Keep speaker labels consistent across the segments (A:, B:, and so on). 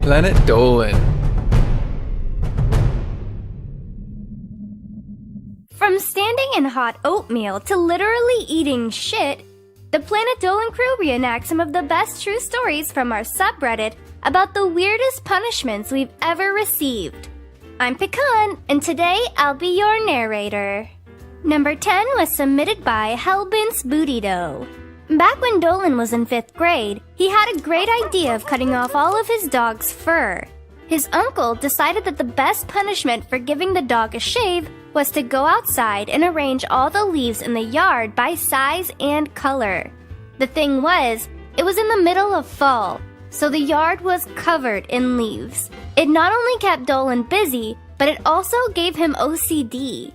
A: Planet Dolan.
B: From standing in hot oatmeal to literally eating shit, the Planet Dolan crew reenacts some of the best true stories from our subreddit about the weirdest punishments we've ever received. I'm Pecan, and today I'll be your narrator. Number 10 was submitted by Hellbent's Booty Dough. Back when Dolan was in 5th grade, he had a great idea of cutting off all of his dog's fur. His uncle decided that the best punishment for giving the dog a shave was to go outside and arrange all the leaves in the yard by size and color. The thing was, it was in the middle of fall, so the yard was covered in leaves. It not only kept Dolan busy, but it also gave him OCD.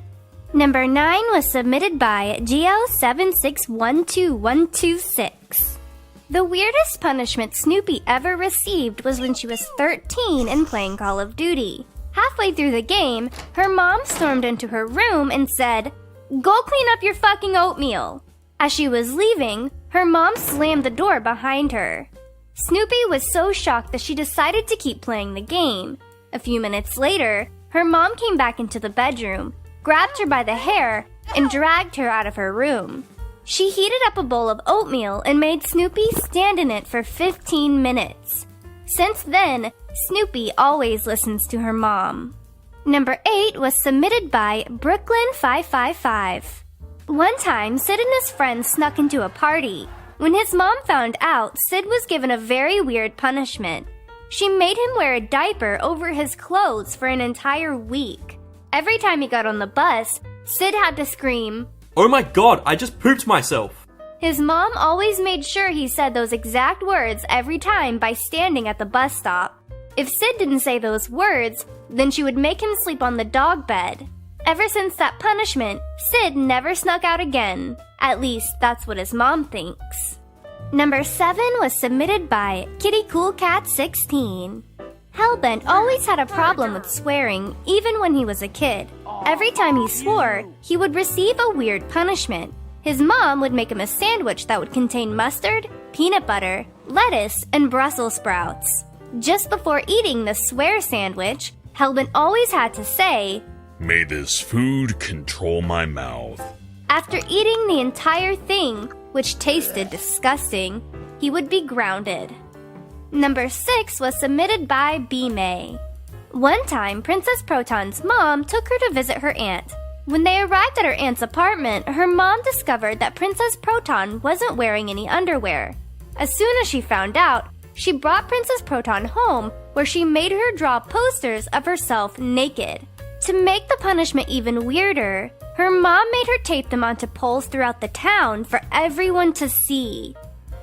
B: Number 9 was submitted by Geo7612126. The weirdest punishment Snoopy ever received was when she was 13 and playing Call of Duty. Halfway through the game, her mom stormed into her room and said, "Go clean up your fucking oatmeal." As she was leaving, her mom slammed the door behind her. Snoopy was so shocked that she decided to keep playing the game. A few minutes later, her mom came back into the bedroom, grabbed her by the hair, and dragged her out of her room. She heated up a bowl of oatmeal and made Snoopy stand in it for 15 minutes. Since then, Snoopy always listens to her mom. Number 8 was submitted by Brooklyn555. One time, Sid and his friends snuck into a party. When his mom found out, Sid was given a very weird punishment. She made him wear a diaper over his clothes for an entire week. Every time he got on the bus, Sid had to scream,
C: "Oh my god, I just pooped myself!"
B: His mom always made sure he said those exact words every time by standing at the bus stop. If Sid didn't say those words, then she would make him sleep on the dog bed. Ever since that punishment, Sid never snuck out again. At least, that's what his mom thinks. Number 7 was submitted by KittyCoolCat16. Hellbent always had a problem with swearing, even when he was a kid. Every time he swore, he would receive a weird punishment. His mom would make him a sandwich that would contain mustard, peanut butter, lettuce, and Brussels sprouts. Just before eating the swear sandwich, Hellbent always had to say,
D: "May this food control my mouth."
B: After eating the entire thing, which tasted disgusting, he would be grounded. Number 6 was submitted by B-May. One time, Princess Proton's mom took her to visit her aunt. When they arrived at her aunt's apartment, her mom discovered that Princess Proton wasn't wearing any underwear. As soon as she found out, she brought Princess Proton home, where she made her draw posters of herself naked. To make the punishment even weirder, her mom made her tape them onto poles throughout the town for everyone to see.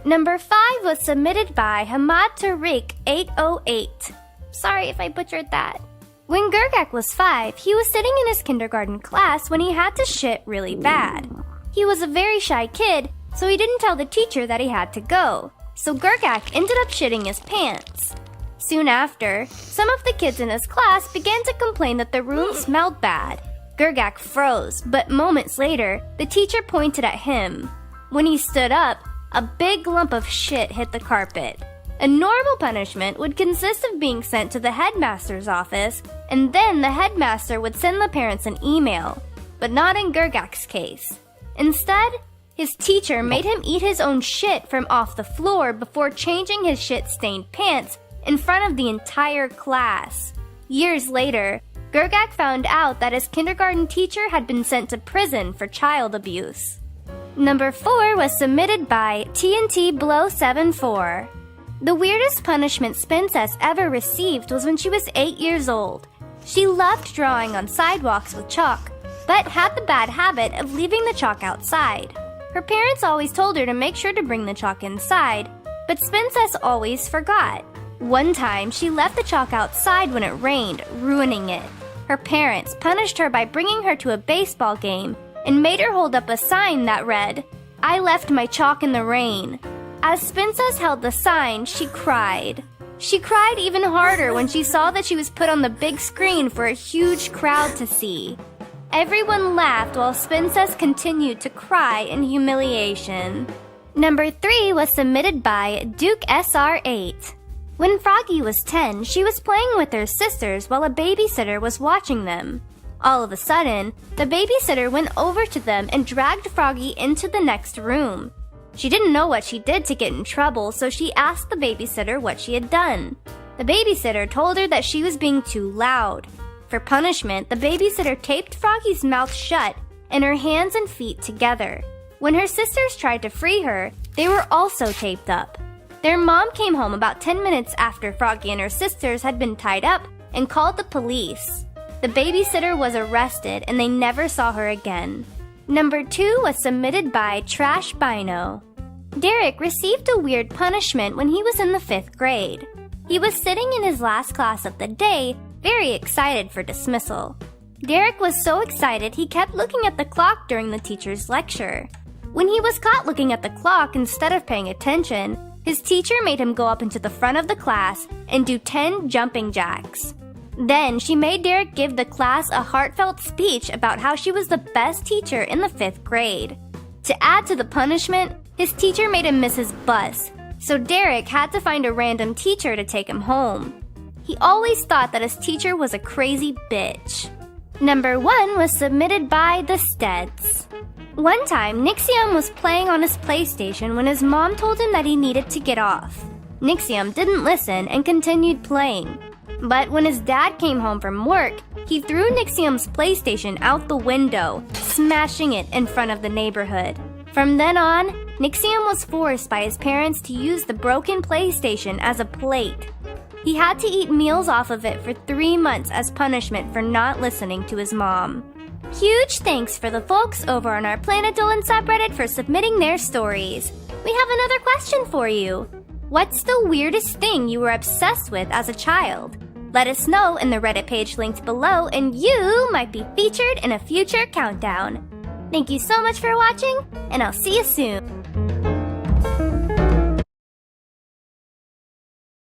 B: Number 5 was submitted by Hamad Tariq 808. Sorry if I butchered that. When Gergak was 5, he was sitting in his kindergarten class when he had to shit really bad. He was a very shy kid, so he didn't tell the teacher that he had to go. So Gergak ended up shitting his pants. Soon after, some of the kids in his class began to complain that the room smelled bad. Gergak froze, but moments later, the teacher pointed at him. When he stood up, a big lump of shit hit the carpet. A normal punishment would consist of being sent to the headmaster's office, and then the headmaster would send the parents an email. But not in Gergak's case. Instead, his teacher made him eat his own shit from off the floor before changing his shit-stained pants in front of the entire class. Years later, Gergak found out that his kindergarten teacher had been sent to prison for child abuse. Number 4 was submitted by TNT Blow 74. The weirdest punishment Spincess ever received was when she was 8 years old. She loved drawing on sidewalks with chalk, but had the bad habit of leaving the chalk outside. Her parents always told her to make sure to bring the chalk inside, but Spincess always forgot. One time, she left the chalk outside when it rained, ruining it. Her parents punished her by bringing her to a baseball game and made her hold up a sign that read, "I left my chalk in the rain." As Spincess held the sign, she cried. She cried even harder when she saw that she was put on the big screen for a huge crowd to see. Everyone laughed while Spincess continued to cry in humiliation. Number 3 was submitted by Duke SR8. When Froggy was 10, she was playing with her sisters while a babysitter was watching them. All of a sudden, the babysitter went over to them and dragged Froggy into the next room. She didn't know what she did to get in trouble, so she asked the babysitter what she had done. The babysitter told her that she was being too loud. For punishment, the babysitter taped Froggy's mouth shut and her hands and feet together. When her sisters tried to free her, they were also taped up. Their mom came home about 10 minutes after Froggy and her sisters had been tied up and called the police. The babysitter was arrested and they never saw her again. Number 2 was submitted by Trash Bino. Derek received a weird punishment when he was in the 5th grade. He was sitting in his last class of the day, very excited for dismissal. Derek was so excited he kept looking at the clock during the teacher's lecture. When he was caught looking at the clock instead of paying attention, his teacher made him go up into the front of the class and do 10 jumping jacks. Then she made Derek give the class a heartfelt speech about how she was the best teacher in the 5th grade. To add to the punishment, his teacher made him miss his bus, so Derek had to find a random teacher to take him home. He always thought that his teacher was a crazy bitch. Number 1 was submitted by the Steads. One time, Nixium was playing on his PlayStation when his mom told him that he needed to get off. Nixium didn't listen and continued playing. But when his dad came home from work, he threw Nixium's PlayStation out the window, smashing it in front of the neighborhood. From then on, Nixium was forced by his parents to use the broken PlayStation as a plate. He had to eat meals off of it for 3 months as punishment for not listening to his mom. Huge thanks for the folks over on our Planet Dolan subreddit for submitting their stories. We have another question for you. What's the weirdest thing you were obsessed with as a child? Let us know in the Reddit page linked below and you might be featured in a future countdown. Thank you so much for watching, and I'll see you soon.